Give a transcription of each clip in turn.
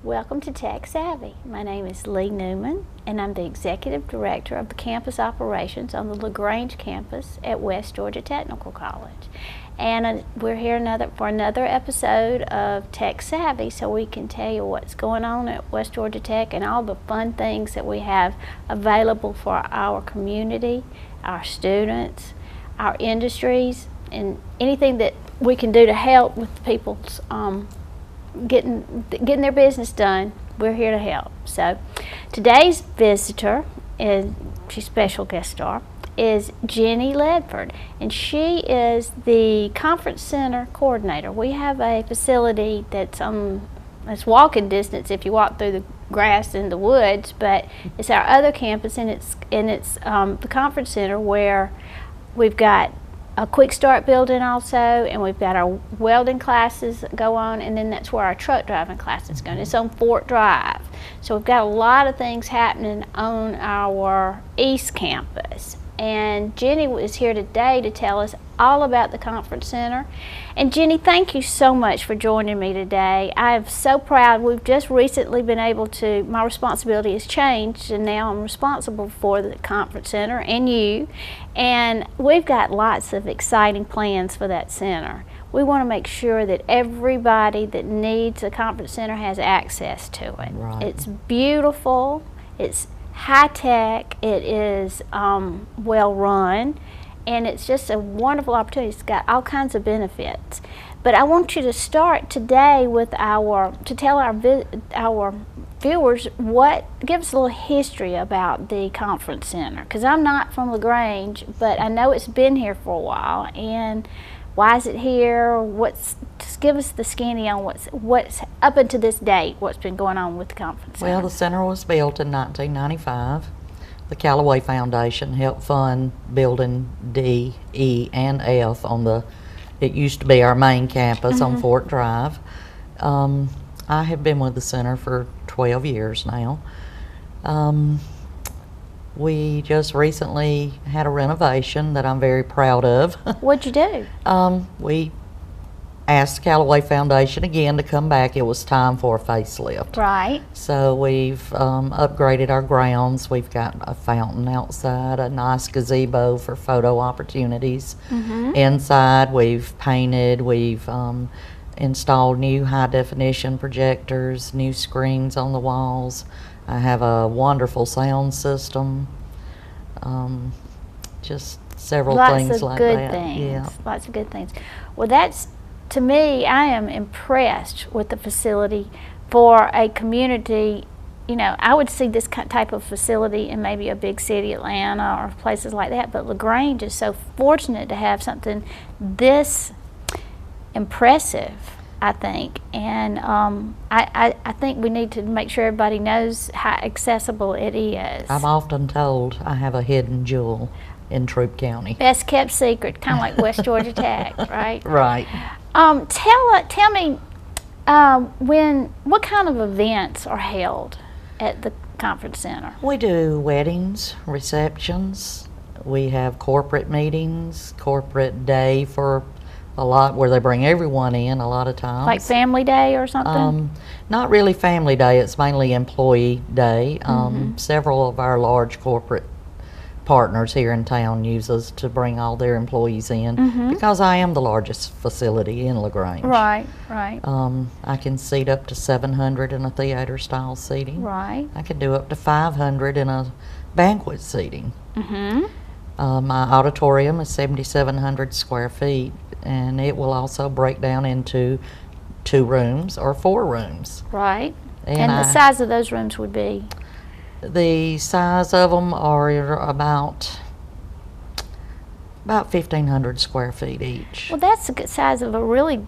Welcome to Tech Savvy. My name is Leigh Newman, and I'm the Executive Director of the Campus Operations on the LaGrange campus at West Georgia Technical College. And we're here for another episode of Tech Savvy, so we can tell you what's going on at West Georgia Tech and all the fun things that we have available for our community, our students, our industries, and anything that we can do to help with people's getting their business done. We're here to help. So today's visitor, is she's special guest star, is Jenny Ledford, and she is the conference center coordinator. We have a facility that's it's walking distance if you walk through the grass in the woods, but it's our other campus, and it's the conference center where we've got a quick start building also, and we've got our welding classes that go on, and then that's where our truck driving classes go. And it's on Fort Drive. So we've got a lot of things happening on our East Campus. And Jenny is here today to tell us all about the conference center. And Jenny, thank you so much for joining me today. I'm so proud. We've just recently been able to, my responsibility has changed, and now I'm responsible for the conference center and you. And we've got lots of exciting plans for that center. We want to make sure that everybody that needs a conference center has access to it. Right. It's beautiful. It's high tech, it is well run, and it's just a wonderful opportunity. It's got all kinds of benefits. But I want you to start today with to tell our viewers give us a little history about the conference center, because I'm not from LaGrange, but I know it's been here for a while. And why is it here? Just give us the skinny on what's up until this date, what's been going on with the conference center. Well, the center was built in 1995. The Calloway Foundation helped fund building D, E, and F it used to be our main campus on Fort Drive. I have been with the center for 12 years now. We just recently had a renovation that I'm very proud of. What'd you do? We asked the Calloway Foundation again to come back. It was time for a facelift. Right. So we've upgraded our grounds. We've got a fountain outside, a nice gazebo for photo opportunities. Inside, we've painted, we've installed new high-definition projectors, new screens on the walls. I have a wonderful sound system. Just several things like that. Lots of good things. Yeah. Lots of good things. Well, to me, I am impressed with the facility for a community. You know, I would see this type of facility in maybe a big city, Atlanta, or places like that. But LaGrange is so fortunate to have something this impressive, I think, and I think we need to make sure everybody knows how accessible it is. I'm often told I have a hidden jewel in Troup County. Best kept secret, kind of like West Georgia Tech, right? Right. Tell me, what kind of events are held at the conference center? We do weddings, receptions. We have corporate meetings, corporate day for a lot, where they bring everyone in a lot of times. Like family day or something? Not really family day, it's mainly employee day. Several of our large corporate partners here in town use us to bring all their employees in, because I am the largest facility in LaGrange. Right, right. I can seat up to 700 in a theater style seating. Right. I can do up to 500 in a banquet seating. My auditorium is 7,700 square feet, and it will also break down into 2 rooms or 4 rooms. Right. And the size of those rooms would be? The size of them are about 1,500 square feet each. Well, that's the good size of a really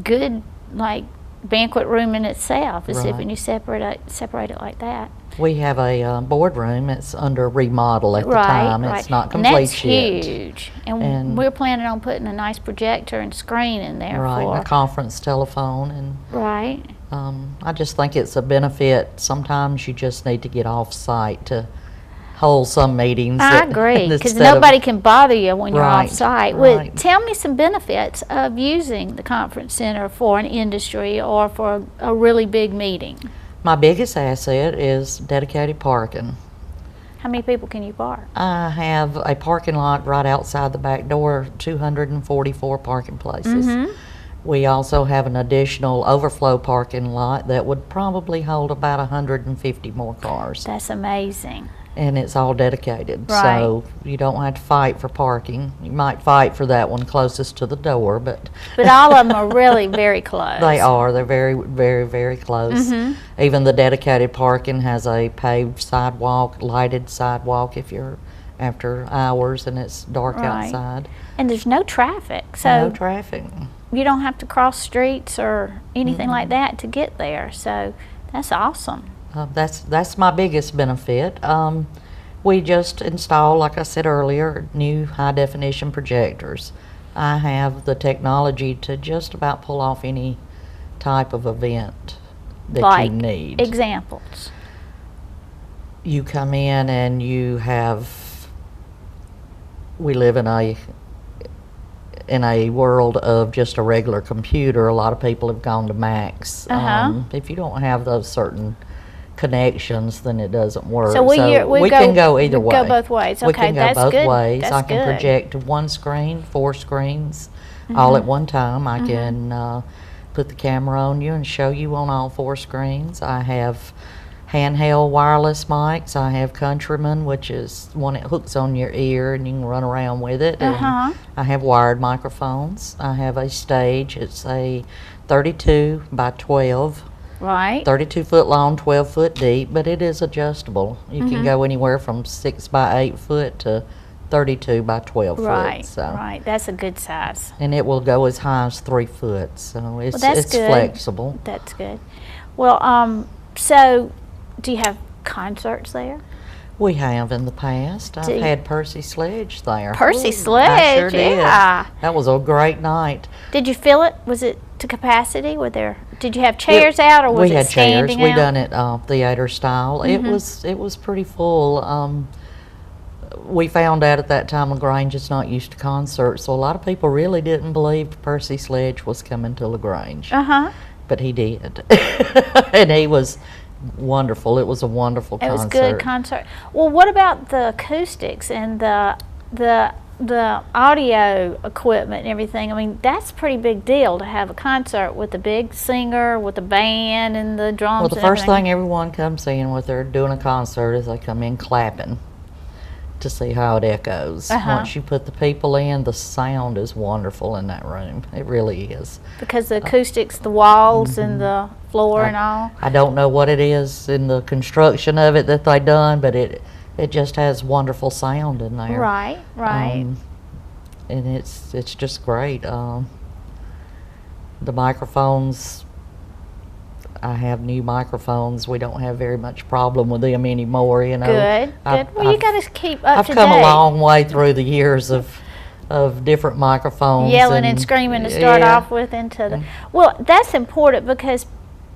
good, like, banquet room in itself, is when you separate it like that. We have a boardroom. It's under remodel at the time. It's not complete and that's yet. Huge. And we're planning on putting a nice projector and screen in there. Right, for and a conference telephone. And right. I just think it's a benefit. Sometimes you just need to get off site to hold some meetings. I agree, because instead of- nobody can bother you when you're Right, off-site. Well, right. tell me some benefits of using the conference center for an industry or for a really big meeting. My biggest asset is dedicated parking. How many people can you park? I have a parking lot right outside the back door, 244 parking places. Mm-hmm. We also have an additional overflow parking lot that would probably hold about 150 more cars. That's amazing. And it's all dedicated, Right. so you don't have to fight for parking. You might fight for that one closest to the door, but But all of them are really very close. they are. They're very, very, very close. Mhm. Even the dedicated parking has a paved sidewalk, lighted sidewalk if you're after hours and it's dark Right. outside. And there's no traffic, No so traffic. you don't have to cross streets or anything like that to get there. So that's awesome. That's my biggest benefit. We just installed, like I said earlier, new high definition projectors. I have the technology to just about pull off any type of event that Like you need. examples. You come in and we live in a world of just a regular computer. A lot of people have gone to Macs. Uh-huh. If you don't have those certain connections, then it doesn't work. So we can go either way. Go both ways. We Okay, can go that's both good. ways. That's I can good. project to one screen, 4 screens, all at one time. I can put the camera on you and show you on all 4 screens. I have handheld wireless mics. I have Countryman, which is one that hooks on your ear and you can run around with it. And Uh-huh. I have wired microphones. I have a stage. It's a 32 by 12. Right. 32 foot long, 12 foot deep, but it is adjustable. You can go anywhere from 6 by 8 foot to 32 by 12 Right. foot. So. Right. That's a good size. And it will go as high as 3 foot, so it's, Well, that's it's good. flexible. That's good. Well, so do you have concerts there? We have in the past. I've Do you- had Percy Sledge there. Percy Ooh, Sledge, I sure did. yeah. That was a great night. Did you fill it? Was it to capacity? Did you have chairs out, or was we it had standing chairs. We out? done it theater style. It was pretty full. We found out at that time LaGrange is not used to concerts, so a lot of people really didn't believe Percy Sledge was coming to LaGrange, Uh-huh. but he did, and he was wonderful. It was a wonderful It concert. was a good concert. Well, what about the acoustics and the audio equipment and everything? I mean, that's a pretty big deal to have a concert with a big singer, with a band and the drums. Well, the and first everything. thing everyone comes in with, they're doing a concert, is they come in clapping to see how it echoes. Uh-huh. Once you put the people in, the sound is wonderful in that room. It really is. Because the acoustics, the walls and the floor and all. I don't know what it is in the construction of it that they done, but it just has wonderful sound in there. Right, right. And it's just great. The microphones, I have new microphones. We don't have very much problem with them anymore, you know. Good, I've- good. Well, you got to keep up I've to come date. a long way through the years of different microphones. Yelling and screaming to start yeah. off with into the. Well, that's important because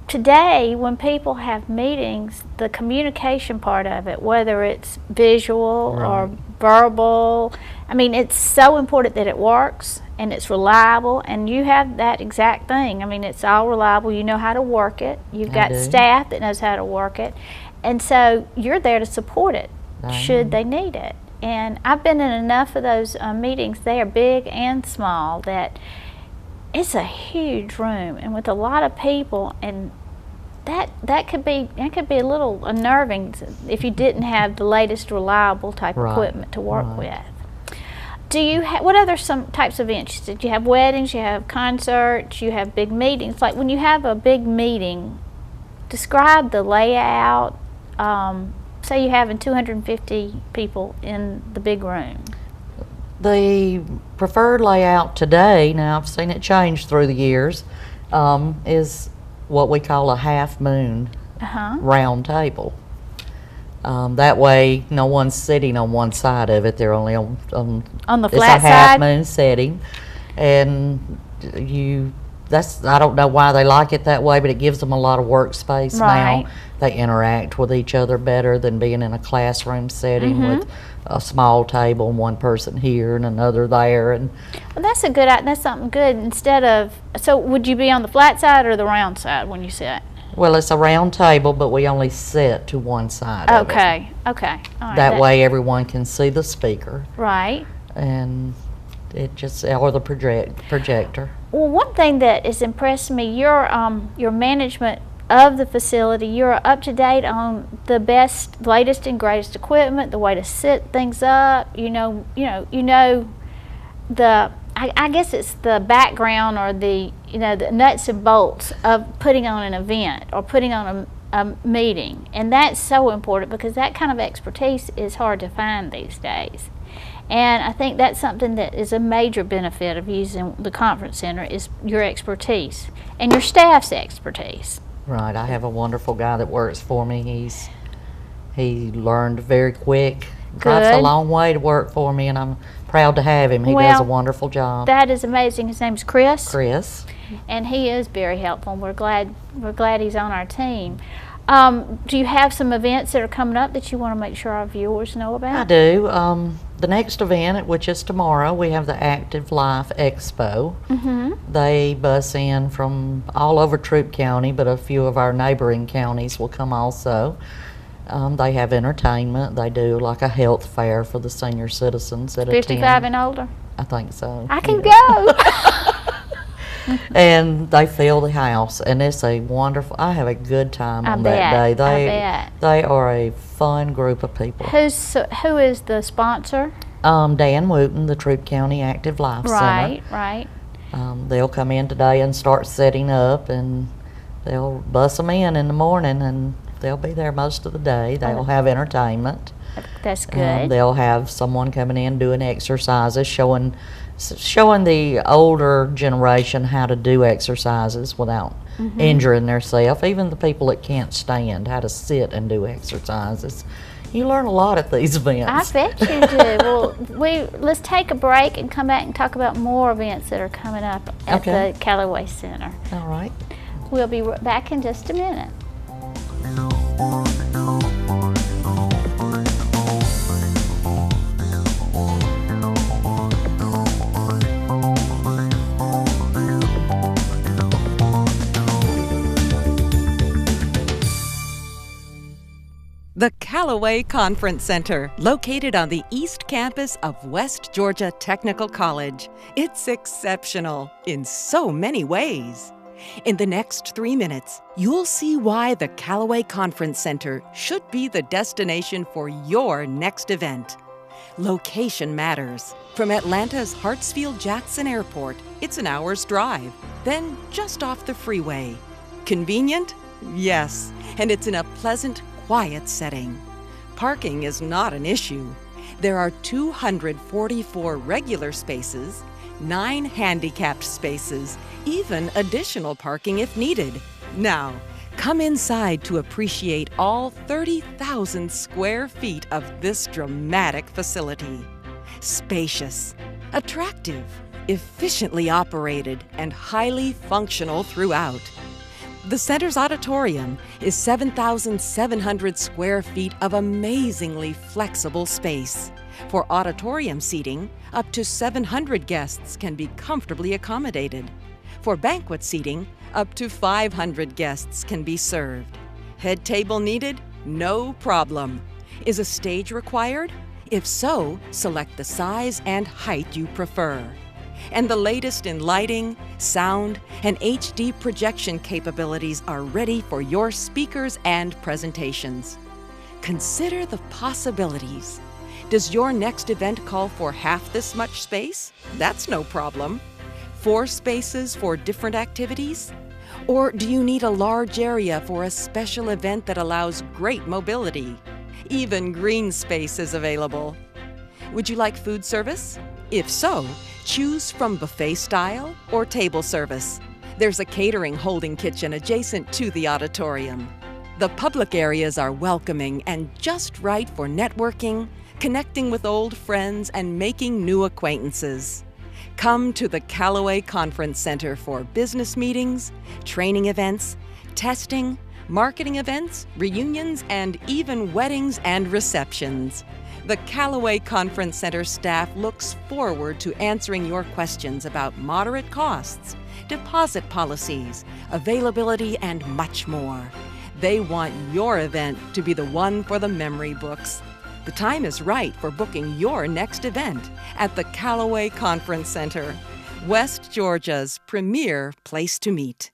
today, when people have meetings, the communication part of it, whether it's visual or Right. verbal, I mean, it's so important that it works and it's reliable, and you have that exact thing. I mean, it's all reliable. You know how to work it. You've I got do. staff that knows how to work it, and so you're there to support it I should am. they need it. And I've been in enough of those meetings. They are big and small. That it's a huge room, and with a lot of people, and that could be a little unnerving if you didn't have the latest reliable type Right, equipment to work right. with. Do you what other some types of events? Did you have weddings? You have concerts? You have big meetings? Like when you have a big meeting, describe the layout. Say you're having 250 people in the big room. The preferred layout today, now I've seen it change through the years, is what we call a half moon Uh-huh. round table. That way, no one's sitting on one side of it. They're only on On the it's flat a half side? moon setting, and I don't know why they like it that way, but it gives them a lot of workspace Right. now. They interact with each other better than being in a classroom setting with a small table and one person here and another there. And Well, that's something good. Instead of, so would you be on the flat side or the round side when you sit? well, it's a round table, but we only sit to one side of it. Okay. All right. That way everyone can see the speaker, Right. and it just, or the projector. Well, one thing that has impressed me, your management of the facility, you're up to date on the best, latest and greatest equipment, the way to set things up. You know the. I guess it's the background or the the nuts and bolts of putting on an event or putting on a meeting, and that's so important because that kind of expertise is hard to find these days. And I think that's something that is a major benefit of using the conference center is your expertise and your staff's expertise. Right, I have a wonderful guy that works for me. He learned very quick. Drives a Good. long way to work for me, and I'm proud to have him. He does a wonderful job. That is amazing. His name's Chris. Chris. And he is very helpful. And we're glad he's on our team. Do you have some events that are coming up that you want to make sure our viewers know about? I do. The next event, which is tomorrow, we have the Active Life Expo. They bus in from all over Troup County, but a few of our neighboring counties will come also. They have entertainment. They do like a health fair for the senior citizens that 55 attend. and older? I think so. I can Yeah. go. And they fill the house, and it's a wonderful. I have a good time on that day. I bet. They are a fun group of people. Who is the sponsor? Dan Wooten, the Troup County Active Life Center. Right. They'll come in today and start setting up, and they'll bus them in the morning, and they'll be there most of the day. They'll have entertainment. That's good. They'll have someone coming in doing exercises, showing the older generation how to do exercises without injuring themselves. Even the people that can't stand, how to sit and do exercises. You learn a lot at these events. I bet you do. Well, let's take a break and come back and talk about more events that are coming up at the Calloway Center. All right. We'll be back in just a minute. The Calloway Conference Center, located on the East Campus of West Georgia Technical College. It's exceptional in so many ways. In the next 3 minutes, you'll see why the Calloway Conference Center should be the destination for your next event. Location matters. From Atlanta's Hartsfield-Jackson Airport, it's an hour's drive, then just off the freeway. Convenient? Yes, and it's in a pleasant, quiet setting. Parking is not an issue. There are 244 regular spaces, 9 handicapped spaces, even additional parking if needed. Now, come inside to appreciate all 30,000 square feet of this dramatic facility. Spacious, attractive, efficiently operated, and highly functional throughout. The center's auditorium is 7,700 square feet of amazingly flexible space. For auditorium seating, up to 700 guests can be comfortably accommodated. For banquet seating, up to 500 guests can be served. Head table needed? No problem. Is a stage required? If so, select the size and height you prefer. And the latest in lighting, sound, and HD projection capabilities are ready for your speakers and presentations. Consider the possibilities. Does your next event call for half this much space? That's no problem. 4 spaces for different activities? Or do you need a large area for a special event that allows great mobility? Even green space is available. Would you like food service? If so, choose from buffet style or table service. There's a catering holding kitchen adjacent to the auditorium. The public areas are welcoming and just right for networking, connecting with old friends, and making new acquaintances. Come to the Calloway Conference Center for business meetings, training events, testing, marketing events, reunions, and even weddings and receptions. The Calloway Conference Center staff looks forward to answering your questions about moderate costs, deposit policies, availability, and much more. They want your event to be the one for the memory books. The time is right for booking your next event at the Calloway Conference Center, West Georgia's premier place to meet.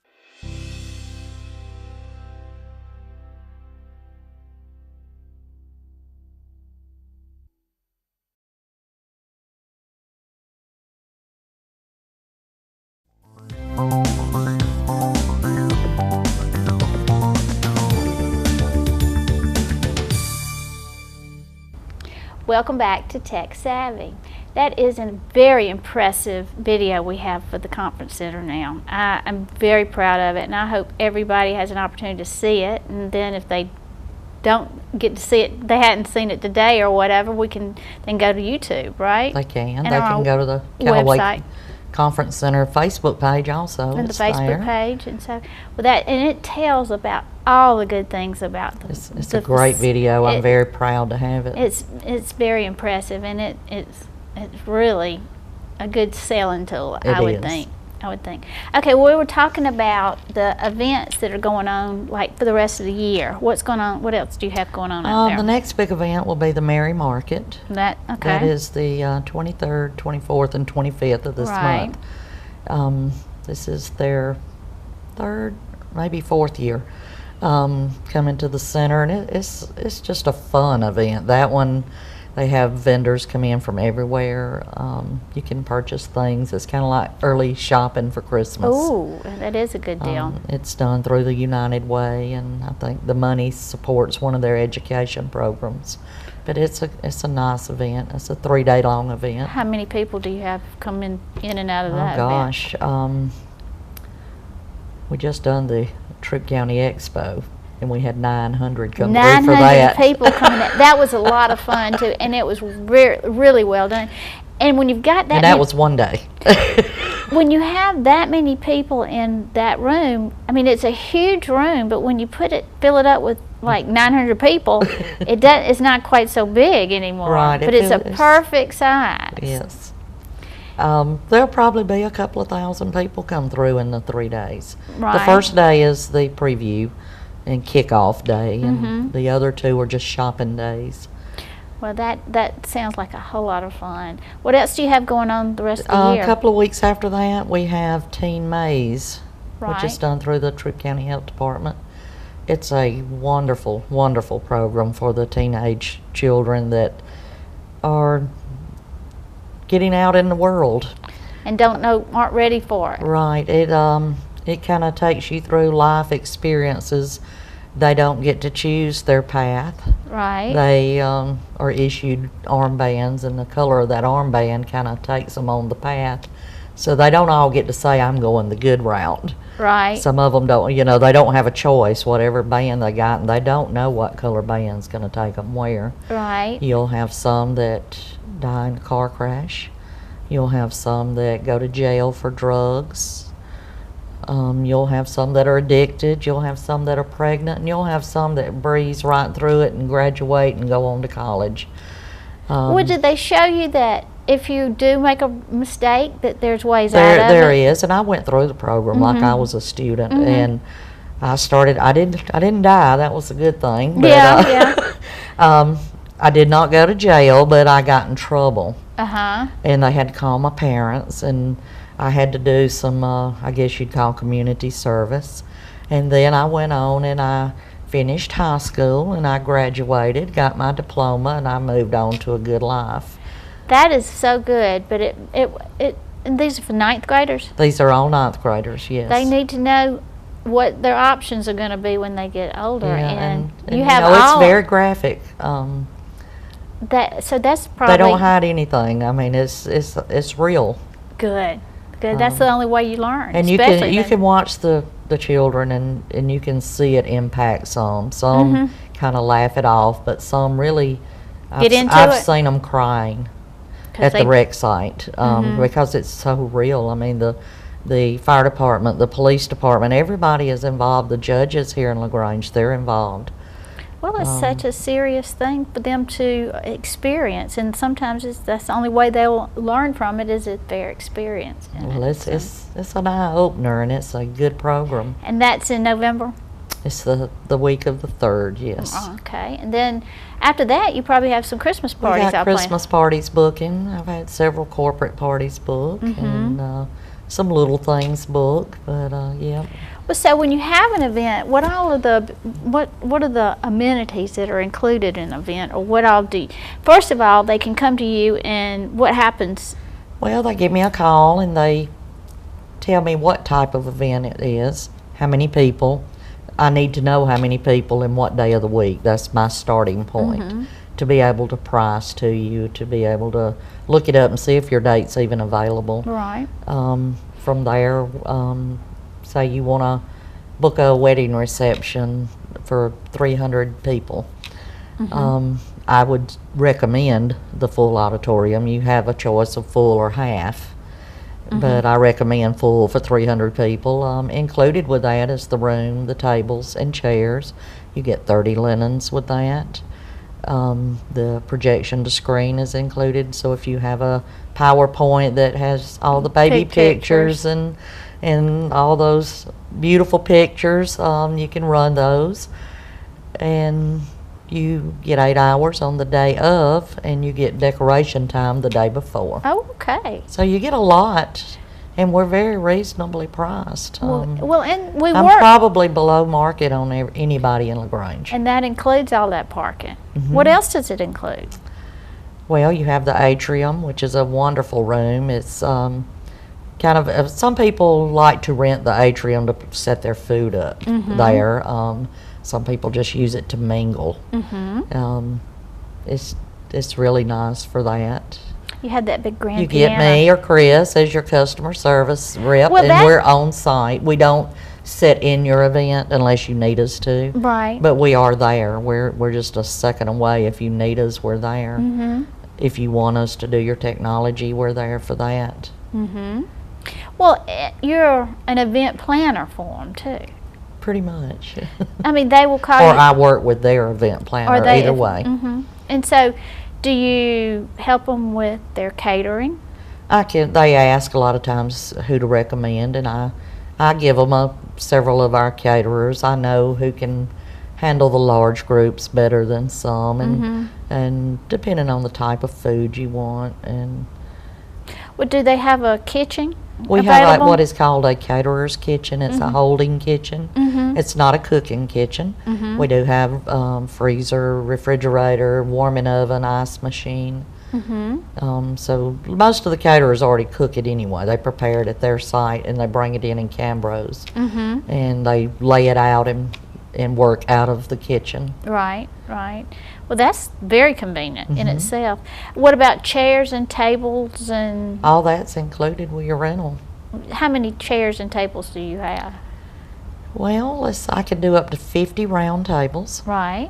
Welcome back to Tech Savvy. That is a very impressive video we have for the conference center now. I'm very proud of it, and I hope everybody has an opportunity to see it. And then if they don't get to see it, they hadn't seen it today or whatever, we can then go to YouTube, right? They can. And They can go to the Calloway website. Conference Center Facebook page also. And the It's Facebook there. page, and so with that, and it tells about all the good things about the. It's a great video. I'm very proud to have it. It's very impressive, and it's really a good selling tool. I would think. Okay, well, we were talking about the events that are going on, like for the rest of the year. What's going on? What else do you have going on out there? The next big event will be the Merry Market. Okay. That is the 23rd, 24th, and 25th of this month. This is their third, maybe fourth year coming to the center, and it's just a fun event. That one, they have vendors come in from everywhere. You can purchase things. It's kind of like early shopping for Christmas. Oh, that is a good deal. It's done through the United Way, and I think the money supports one of their education programs. But it's a nice event. It's a 3-day long event. How many people do you have come in and out of that event? Oh gosh, we just done the Troup County Expo, and we had 900 come through for that. 900 people coming in. That was a lot of fun too, and it was really well done. And when you've got that, and that was one day. When you have that many people in that room, I mean, it's a huge room, but when you fill it up with like 900 people, it's not quite so big anymore. Right, but it's a perfect size. Yes. There'll probably be a couple of thousand people come through in the 3 days. Right. The first day is the preview and kickoff day, and the other 2 are just shopping days. Well, that sounds like a whole lot of fun. What else do you have going on the rest of the year? A couple of weeks after that, we have Teen Maze, which is done through the Troup County Health Department. It's a wonderful, wonderful program for the teenage children that are getting out in the world and aren't ready for it. Right. It kind of takes you through life experiences. They don't get to choose their path. Right. They are issued armbands, and the color of that armband kind of takes them on the path. So they don't all get to say, I'm going the good route. Right. Some of them don't, they don't have a choice, whatever band they got, and they don't know what color band's going to take them where. Right. You'll have some that die in a car crash. You'll have some that go to jail for drugs. You'll have some that are addicted. You'll have some that are pregnant, and you'll have some that breeze right through it and graduate and go on to college. Well, did they show you that if you do make a mistake, that there's ways out of it? There is, and I went through the program like I was a student, and I started. I didn't die. That was a good thing. But, I did not go to jail, but I got in trouble. And they had to call my parents, and I had to do some, I guess you'd call community service. And then I went on and I finished high school, and I graduated, got my diploma, and I moved on to a good life. That is so good, but and these are for 9th graders? These are all 9th graders, yes. They need to know what their options are going to be when they get older. And you have it's very graphic. So that's probably... They don't hide anything. I mean, it's real. Good. That's the only way you learn. And you can watch the children, and you can see it impact some. Some kind of laugh it off, but some really, Get into I've it. seen them crying. at the rec site, because it's so real. I mean, the fire department, the police department, everybody is involved. The judges here in LaGrange, they're involved. Well, it's such a serious thing for them to experience, and sometimes that's the only way they'll learn from it is if they're experienced. Well, it's an eye opener, and it's a good program. And that's in November? It's the week of the 3rd, yes. Okay, and then after that, you probably have some Christmas parties. We got Christmas parties booking. I've had several corporate parties book, and some little things booked, but yeah. Well, so when you have an event, what are the amenities that are included in an event, or what all do you, first of all, they can come to you, and what happens? Well, they give me a call and they tell me what type of event it is, how many people. I need to know how many people and what day of the week. That's my starting point, to be able to price to you, to be able to look it up and see if your date's even available. Right. From there, say you want to book a wedding reception for 300 people. I would recommend the full auditorium. You have a choice of full or half, but I recommend full for 300 people. Included with that is the room, the tables, and chairs. You get 30 linens with that. The projection to screen is included, so if you have a PowerPoint that has all the baby pictures and all those beautiful pictures, you can run those, and you get 8 hours on the day of, and you get decoration time the day before. Oh, okay. So you get a lot, and we're very reasonably priced. Well, and we I'm work, probably below market on anybody in LaGrange. and that includes all that parking. What else does it include? Well, you have the atrium, which is a wonderful room. It's kind of, some people like to rent the atrium to set their food up there. Some people just use it to mingle. It's really nice for that. You had that big grand You piano. get me or Chris as your customer service rep, Well, and we're on site. We don't sit in your event unless you need us to. Right. But we are there. We're just a second away. If you need us, we're there. If you want us to do your technology, we're there for that. Well, you're an event planner for them, too. Pretty much. I mean, they will call Or you. I work with their event planner, either way. And so, do you help them with their catering? They ask a lot of times who to recommend, and I give them several of our caterers. I know who can handle the large groups better than some, and depending on the type of food you want. And Well, do they have a kitchen we available? have what is called a caterer's kitchen. It's a holding kitchen. It's not a cooking kitchen. We do have freezer, refrigerator, warming oven, ice machine. So most of the caterers already cook it anyway. They prepare it at their site and they bring it in Cambros, and they lay it out and work out of the kitchen. Right, right. Well, that's very convenient in itself. What about chairs and tables and All that's included with your rental. how many chairs and tables do you have? Well, I could do up to 50 round tables, Right.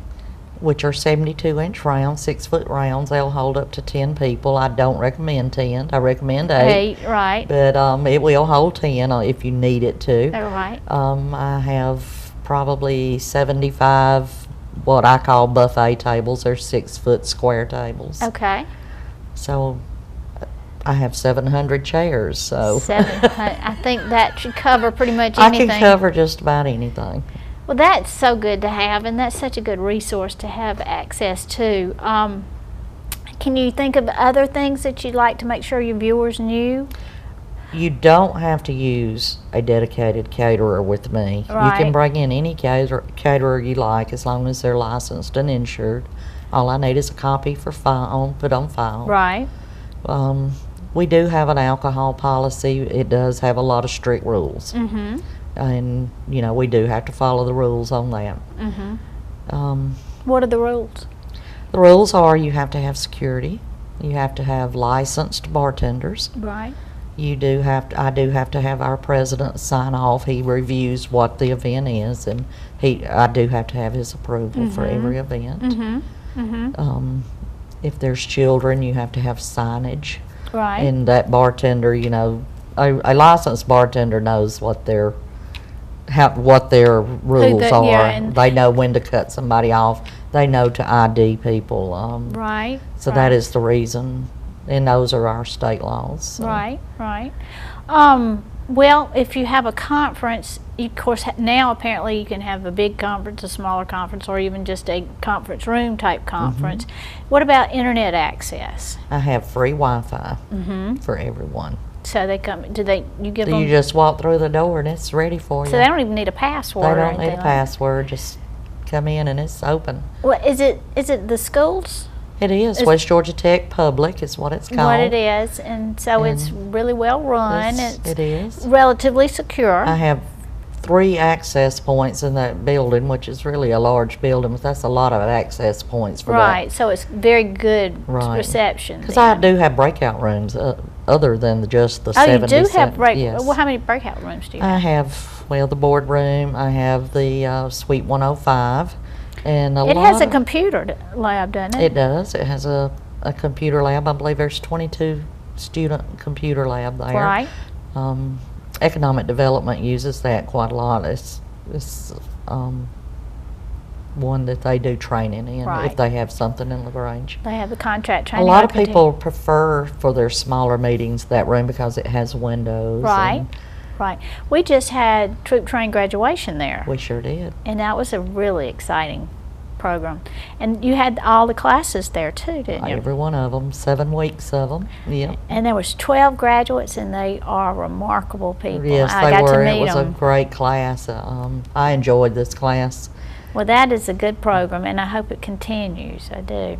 which are 72-inch rounds, 6-foot rounds. They'll hold up to 10 people. I don't recommend 10. I recommend 8. Right. But it will hold 10 if you need it to. All right. I have probably 75 what I call buffet tables. They're 6-foot square tables. Okay. So I have 700 chairs. So 700. I think that should cover pretty much I anything. can cover just about anything. Well, that's so good to have, and that's such a good resource to have access to. Can you think of other things that you'd like to make sure your viewers knew? You don't have to use a dedicated caterer with me. You Right. can bring in any caterer you like as long as they're licensed and insured. All I need is a copy for file, put on file. Right. We do have an alcohol policy. It does have a lot of strict rules. And, we do have to follow the rules on that. What are the rules? The rules are you have to have security. You have to have licensed bartenders. Right. I do have to have our president sign off. He reviews what the event is, and I do have to have his approval for every event. if there's children, you have to have signage. Right. And that bartender, you know, a licensed bartender knows what their rules are. Yeah, they know when to cut somebody off. They know to ID people. Right. So right. that is the reason, and those are our state laws. So. Right. Right. Well, if you have a conference, of course, now apparently you can have a big conference, a smaller conference, or even just a conference room type conference. What about internet access? I have free Wi-Fi for everyone. So they come. You give So them? you just walk through the door and it's ready for you. So they don't even need a password. They or don't need anything a like password. Just come in and it's open. Well, is it the schools? It is. West Georgia Tech Public is what it's called. What it is, and so it's really well run. It is. Relatively secure. I have 3 access points in that building, which is really a large building, but that's a lot of access points for that. Right, so it's very good reception. Because I do have breakout rooms other than just the 77. Oh, you do have Yes. Well, how many breakout rooms do you I have? have, well, the boardroom, I have the Suite 105, and It has a computer lab, doesn't it? It does. It has a computer lab. I believe there's 22 student computer lab there. Right. Economic development uses that quite a lot. It's one that they do training in if they have something in LaGrange. They have the contract A training. lot of people prefer for their smaller meetings that room because it has windows. Right. Right. We just had troop train graduation there. We sure did. And that was a really exciting program. And you had all the classes there too, didn't you? Every one of them, 7 weeks of them. Yeah. And there was 12 graduates, and they are remarkable people. Yes, I they got were. to meet It was them. a great class. I enjoyed this class. Well, that is a good program, and I hope it continues. I do.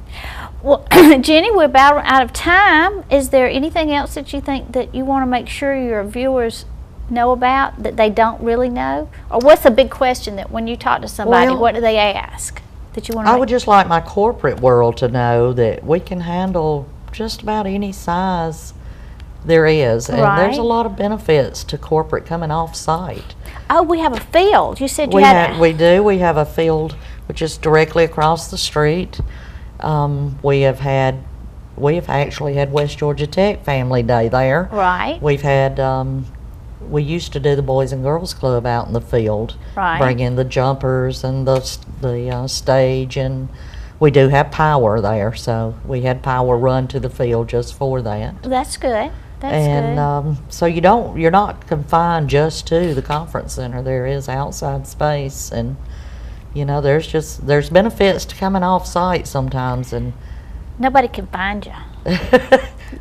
Well, Jenny, we're about out of time. Is there anything else that you think that you want to make sure your viewers know about that they don't really know? Or what's the big question that when you talk to somebody, what do they ask that you want to I would just like my corporate world to know that we can handle just about any size there is. And there's a lot of benefits to corporate coming off site. Oh, we have a field. You said you had We do. We have a field which is directly across the street. We have actually had West Georgia Tech Family Day there. Right. We've had we used to do the Boys and Girls Club out in the field. Right. Bring in the jumpers and the stage, and we do have power there, so we had power run to the field just for that. That's good. That's and so you're not confined just to the conference center. There is outside space, and you know there's benefits to coming off site sometimes. And nobody can find you.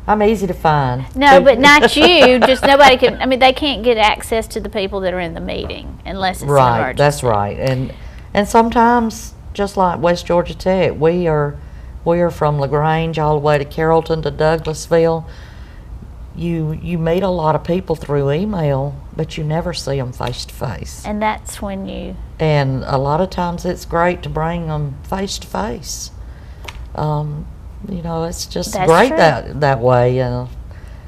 I'm easy to find. No, but not you. Just nobody can. I mean, they can't get access to the people that are in the meeting unless it's an emergency. That's right. And sometimes, just like West Georgia Tech, we are from LaGrange all the way to Carrollton to Douglasville. You meet a lot of people through email, but you never see them face to face. And that's when you. And a lot of times it's great to bring them face to face. You know, it's just great that way.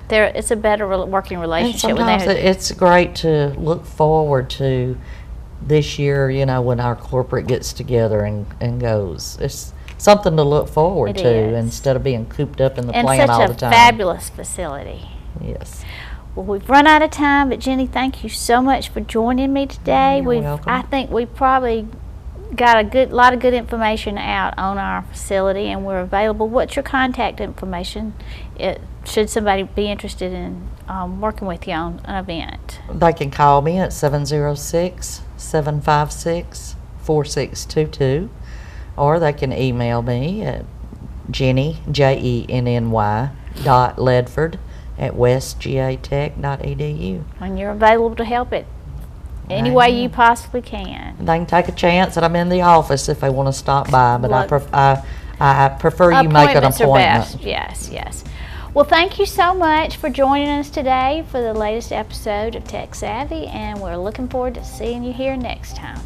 It's a better working relationship. And sometimes it's great to look forward to this year, you know, when our corporate gets together and goes. It's something to look forward to instead of being cooped up in the plant all the time. And such a fabulous facility. Yes. Well, we've run out of time, but Jenny, thank you so much for joining me today. You're welcome. I think we probably got a lot of good information out on our facility, and we're available. What's your contact information should somebody be interested in working with you on an event? They can call me at 706-756-4622, or they can email me at Jenny, JENNY.Ledford@westgatech.edu. And you're available to help it any way you possibly can. They can take a chance that I'm in the office if they want to stop by, but I prefer you make an appointment. Appointments are best. Yes, yes. Well, thank you so much for joining us today for the latest episode of Tech Savvy, and we're looking forward to seeing you here next time.